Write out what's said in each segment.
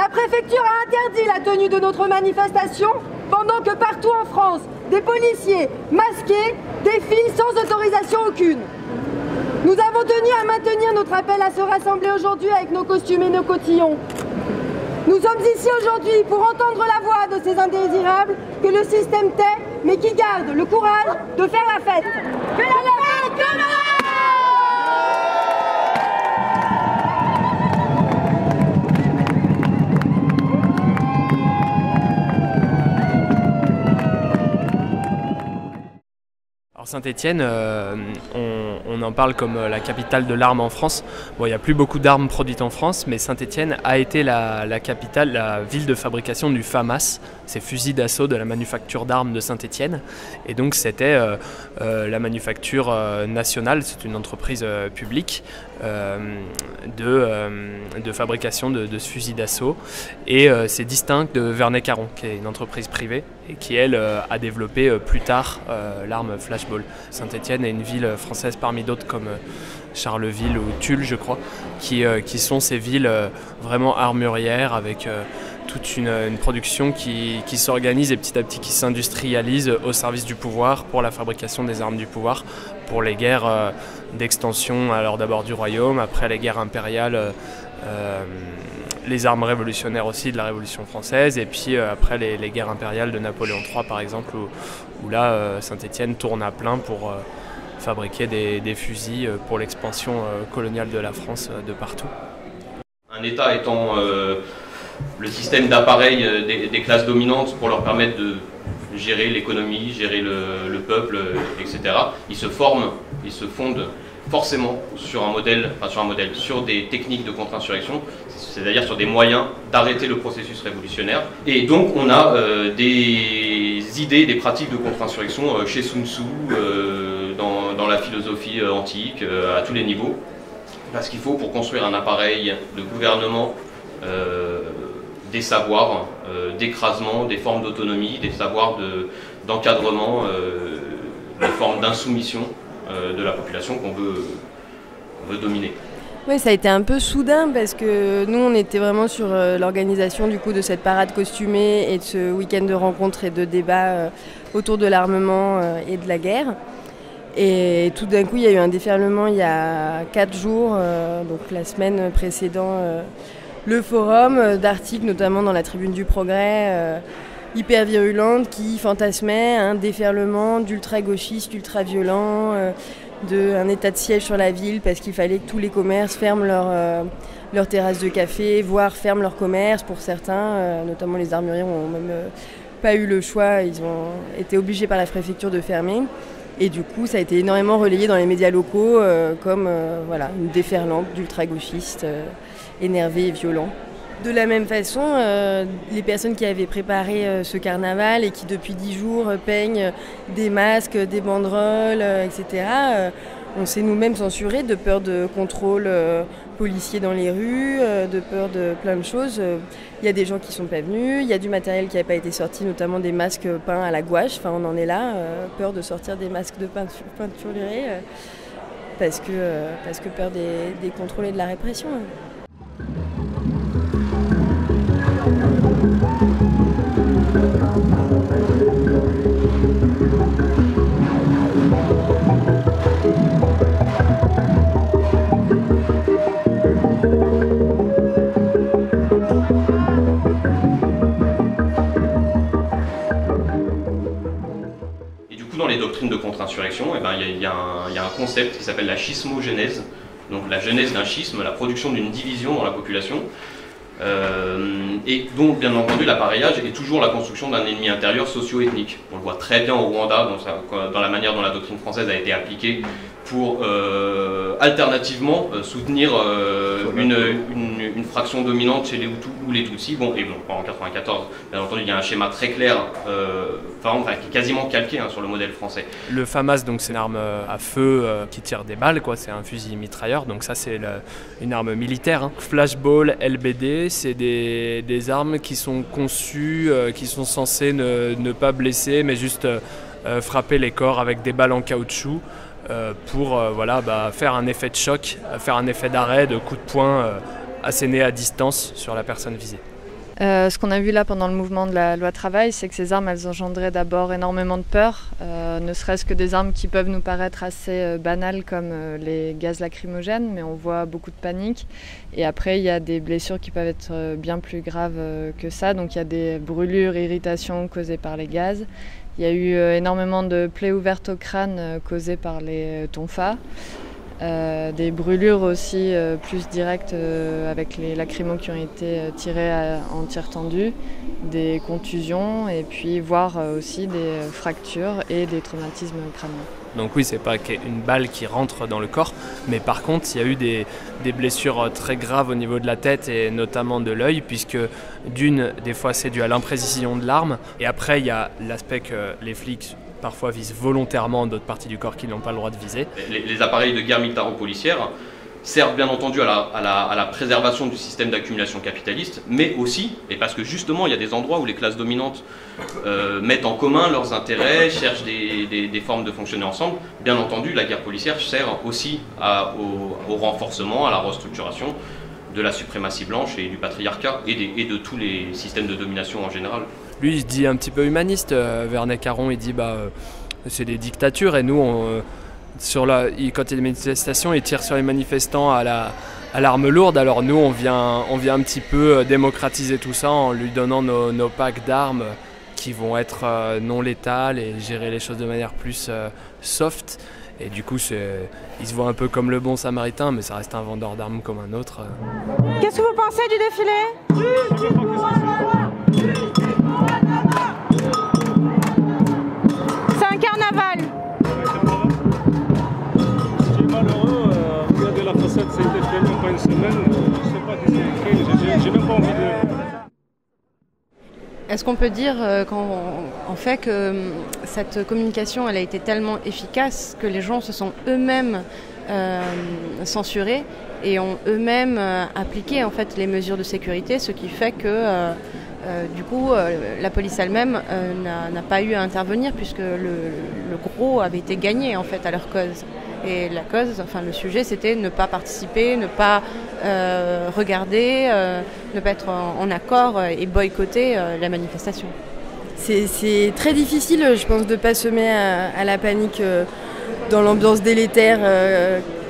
La préfecture a interdit la tenue de notre manifestation pendant que partout en France, des policiers masqués défilent sans autorisation aucune. Nous avons tenu à maintenir notre appel à se rassembler aujourd'hui avec nos costumes et nos cotillons. Nous sommes ici aujourd'hui pour entendre la voix de ces indésirables que le système tait, mais qui gardent le courage de faire la fête. Que la fête commence! Saint-Étienne, on en parle comme la capitale de l'arme en France. Bon, il n'y a plus beaucoup d'armes produites en France, mais Saint-Étienne a été la capitale, la ville de fabrication du FAMAS, ces fusils d'assaut de la manufacture d'armes de Saint-Étienne. Et donc c'était la manufacture nationale, c'est une entreprise publique de fabrication de ce fusil d'assaut. Et c'est distinct de Vernet-Caron, qui est une entreprise privée et qui, elle, a développé plus tard l'arme flashball. Saint-Étienne est une ville française parmi d'autres comme Charleville ou Tulle, je crois, qui sont ces villes vraiment armurières avec toute une production qui s'organise et petit à petit qui s'industrialise au service du pouvoir pour la fabrication des armes du pouvoir, pour les guerres d'extension, alors d'abord du royaume, après les guerres impériales, les armes révolutionnaires aussi de la Révolution française, et puis après les guerres impériales de Napoléon III par exemple, où là Saint-Étienne tourne à plein pour fabriquer des fusils pour l'expansion coloniale de la France de partout. Un État étant le système d'appareil des classes dominantes pour leur permettre de gérer l'économie, gérer le peuple, etc. Ils se fondent forcément sur des techniques de contre-insurrection, c'est-à-dire sur des moyens d'arrêter le processus révolutionnaire. Et donc on a des idées, des pratiques de contre-insurrection chez Sun Tzu, dans la philosophie antique, à tous les niveaux. Parce qu'il faut, pour construire un appareil de gouvernement, des savoirs d'écrasement, des formes d'autonomie, des savoirs d'encadrement, des formes d'insoumission de la population qu'on veut dominer. Oui, ça a été un peu soudain parce que nous, on était vraiment sur l'organisation du coup de cette parade costumée et de ce week-end de rencontres et de débats autour de l'armement et de la guerre. Et tout d'un coup, il y a eu un déferlement il y a 4 jours, donc la semaine précédant le forum, d'articles notamment dans la Tribune du Progrès, hyper virulentes, qui fantasmaient un déferlement d'ultra-gauchistes, ultra-violents, un état de siège sur la ville parce qu'il fallait que tous les commerces ferment leurs terrasses de café, voire ferment leurs commerces pour certains, notamment les armuriers n'ont même pas eu le choix, ils ont été obligés par la préfecture de fermer. Et du coup, ça a été énormément relayé dans les médias locaux comme une déferlante d'ultra-gauchistes énervés et violents. De la même façon, les personnes qui avaient préparé ce carnaval et qui depuis 10 jours peignent des masques, des banderoles, etc., on s'est nous-mêmes censurés de peur de contrôles policiers dans les rues, de peur de plein de choses. Il y a des gens qui ne sont pas venus, il y a du matériel qui n'a pas été sorti, notamment des masques peints à la gouache. Enfin, on en est là, peur de sortir des masques de peinturlurés parce que peur des contrôles et de la répression. Dans les doctrines de contre-insurrection, il y a un concept qui s'appelle la schismogénèse, donc la genèse d'un schisme, la production d'une division dans la population, et dont bien entendu l'appareillage est toujours la construction d'un ennemi intérieur socio-ethnique. On le voit très bien au Rwanda, dans la manière dont la doctrine française a été appliquée pour alternativement soutenir une fraction dominante chez les Hutus ou les Tutsis. Bon, et bon, en 1994, bien entendu, il y a un schéma très clair, qui est quasiment calqué sur le modèle français. Le FAMAS, donc c'est une arme à feu qui tire des balles, quoi. C'est un fusil mitrailleur, donc ça c'est une arme militaire. Flashball, LBD, c'est des armes qui sont conçues, qui sont censées ne pas blesser, mais juste frapper les corps avec des balles en caoutchouc. Pour faire un effet de choc, faire un effet d'arrêt, de coup de poing asséné à distance sur la personne visée. Ce qu'on a vu là pendant le mouvement de la loi travail, c'est que ces armes, elles engendraient d'abord énormément de peur, ne serait-ce que des armes qui peuvent nous paraître assez banales comme les gaz lacrymogènes, mais on voit beaucoup de panique. Et après, il y a des blessures qui peuvent être bien plus graves que ça. Donc il y a des brûlures, irritations causées par les gaz. Il y a eu énormément de plaies ouvertes au crâne causées par les tonfas. Des brûlures aussi plus directes avec les lacrymos qui ont été tirés en tir tendu, des contusions et puis voire aussi des fractures et des traumatismes crâniens. Donc oui, c'est pas une balle qui rentre dans le corps, mais par contre, il y a eu des blessures très graves au niveau de la tête et notamment de l'œil, puisque des fois c'est dû à l'imprécision de l'arme, et après il y a l'aspect que les flics parfois visent volontairement d'autres parties du corps qui n'ont pas le droit de viser. Les appareils de guerre militaro-policière servent bien entendu à la préservation du système d'accumulation capitaliste, mais aussi, et parce que justement il y a des endroits où les classes dominantes mettent en commun leurs intérêts, cherchent des formes de fonctionner ensemble, bien entendu la guerre policière sert aussi au renforcement, à la restructuration de la suprématie blanche et du patriarcat et de tous les systèmes de domination en général. Lui, il se dit un petit peu humaniste, Vernet Caron, il dit c'est des dictatures et nous, quand il y a des manifestations, il tire sur les manifestants à l'arme lourde, alors nous, on vient un petit peu démocratiser tout ça en lui donnant nos packs d'armes qui vont être non létales et gérer les choses de manière plus soft. Et du coup, il se voit un peu comme le bon samaritain, mais ça reste un vendeur d'armes comme un autre. Qu'est-ce que vous pensez du défilé ? C'est un carnaval. Ce qui est malheureux, regardez la façade, ça a été fait il n'y a pas une semaine, je ne sais pas qui c'est écrit, j'ai même pas envie de... Est-ce qu'on peut dire en fait que cette communication elle a été tellement efficace que les gens se sont eux-mêmes censurés et ont eux-mêmes appliqué en fait les mesures de sécurité, ce qui fait que du coup la police elle-même n'a pas eu à intervenir puisque le gros avait été gagné en fait à leur cause. Et la cause, enfin le sujet, c'était ne pas participer, ne pas regarder, ne pas être en accord et boycotter la manifestation. C'est très difficile, je pense, de ne pas semer à la panique dans l'ambiance délétère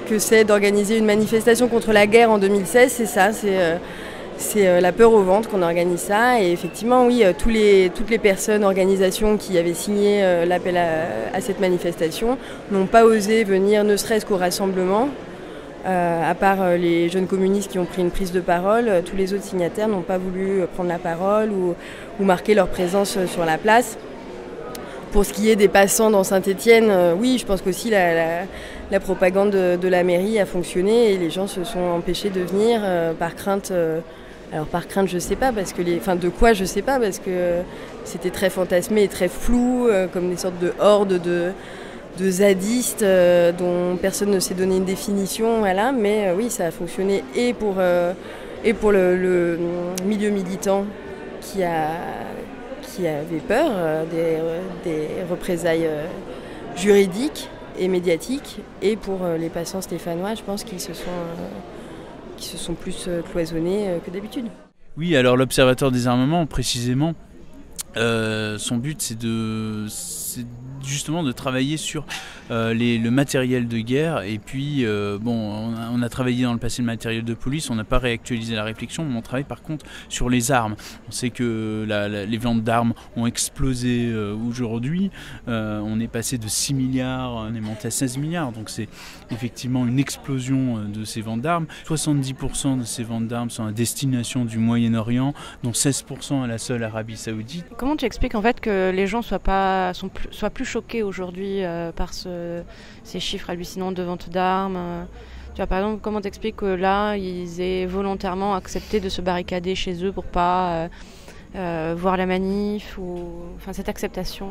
que c'est d'organiser une manifestation contre la guerre en 2016. C'est ça, c'est la peur au ventre qu'on organise ça. Et effectivement, oui, toutes les personnes, organisations qui avaient signé l'appel à cette manifestation n'ont pas osé venir, ne serait-ce qu'au rassemblement. À part les jeunes communistes qui ont pris une prise de parole, tous les autres signataires n'ont pas voulu prendre la parole ou marquer leur présence sur la place. Pour ce qui est des passants dans Saint-Étienne, oui, je pense qu'aussi la propagande de la mairie a fonctionné et les gens se sont empêchés de venir par crainte. Alors par crainte, je sais pas, parce que de quoi je sais pas, parce que c'était très fantasmé et très flou, comme des sortes de hordes de zadistes dont personne ne s'est donné une définition, voilà. Mais oui, ça a fonctionné et pour le milieu militant qui avait peur des représailles juridiques et médiatiques, et pour les passants stéphanois, je pense qu'ils se sont plus cloisonnés que d'habitude. Oui, alors l'Observatoire des armements, précisément, son but c'est justement de travailler sur le matériel de guerre et puis on a travaillé dans le passé le matériel de police, on n'a pas réactualisé la réflexion, mais on travaille par contre sur les armes. On sait que les ventes d'armes ont explosé aujourd'hui, on est passé de 6 milliards, on est monté à 16 milliards, donc c'est effectivement une explosion de ces ventes d'armes. 70% de ces ventes d'armes sont à destination du Moyen-Orient, dont 16% à la seule Arabie Saoudite. Comment tu expliques en fait que les gens soient plus choqués aujourd'hui par ces chiffres hallucinants de vente d'armes Tu vois, par exemple, comment tu expliques que là, ils aient volontairement accepté de se barricader chez eux pour pas voir la manif enfin cette acceptation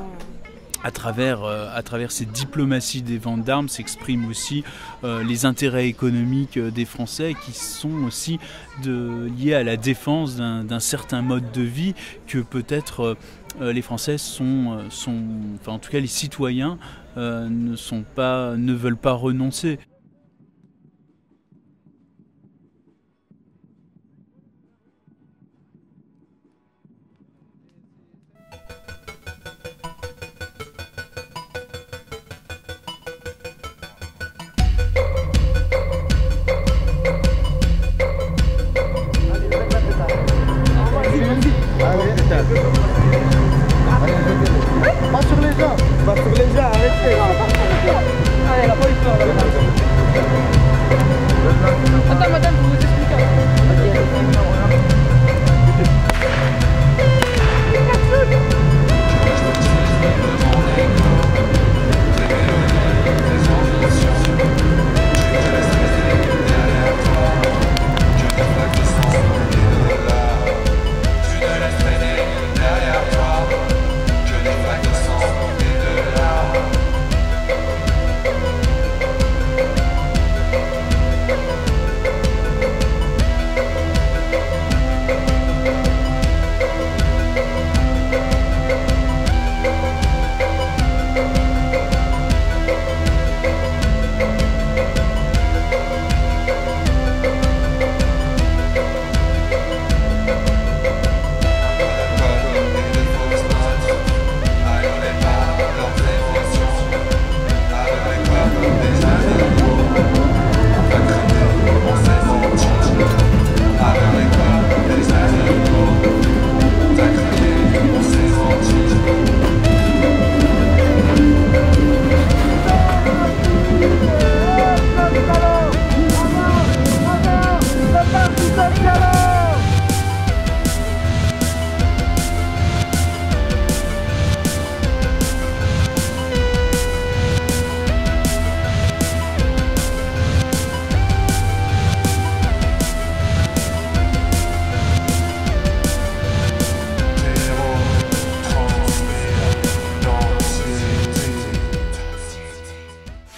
À travers ces diplomaties des ventes d'armes s'expriment aussi les intérêts économiques des Français qui sont aussi liés à la défense d'un certain mode de vie que peut-être les Français enfin en tout cas les citoyens ne veulent pas renoncer. Allez, la police, attends, madame, je vous explique.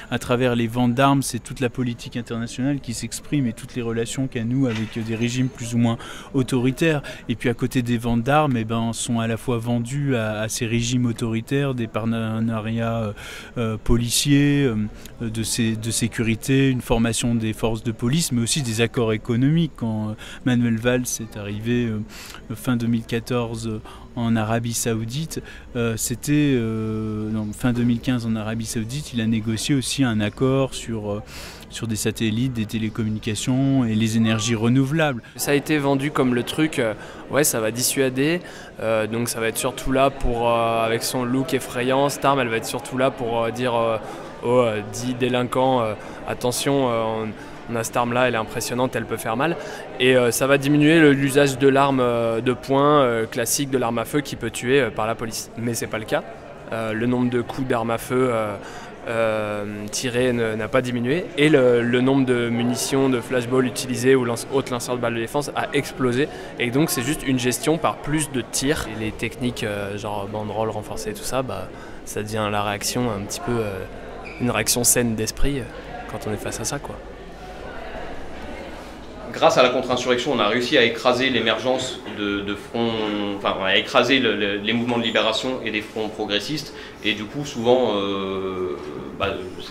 À travers les ventes d'armes, c'est toute la politique internationale qui s'exprime et toutes les relations qu'a nous avec des régimes plus ou moins autoritaires. Et puis à côté des ventes d'armes, eh ben, sont à la fois vendus à ces régimes autoritaires des partenariats policiers, de sécurité, une formation des forces de police, mais aussi des accords économiques. Quand Manuel Valls est arrivé fin 2014 en Arabie Saoudite, fin 2015 en Arabie Saoudite, il a négocié aussi un accord sur des satellites, des télécommunications et les énergies renouvelables. Ça a été vendu comme le truc, ouais, ça va dissuader, donc ça va être surtout là pour, avec son look effrayant, cette arme, elle va être surtout là pour dire aux 10 délinquants, attention, on a cette arme-là, elle est impressionnante, elle peut faire mal. Et ça va diminuer l'usage de l'arme de poing classique, de l'arme à feu qui peut tuer par la police. Mais c'est pas le cas. Le nombre de coups d'armes à feu tirés n'a pas diminué. Et le nombre de munitions, de flashballs utilisées ou autres lanceurs de balles de défense a explosé. Et donc c'est juste une gestion par plus de tirs. Et les techniques genre banderole renforcée et tout ça, bah, ça devient la réaction un petit peu, une réaction saine d'esprit quand on est face à ça, quoi. Grâce à la contre-insurrection, on a réussi à écraser l'émergence de fronts, enfin à écraser les mouvements de libération et des fronts progressistes. Et du coup, souvent,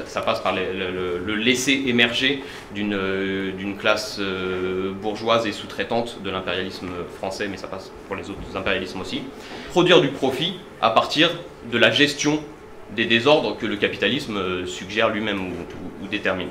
ça passe par le laisser émerger d'une classe bourgeoise et sous-traitante de l'impérialisme français, mais ça passe pour les autres impérialismes aussi. Produire du profit à partir de la gestion des désordres que le capitalisme suggère lui-même ou détermine.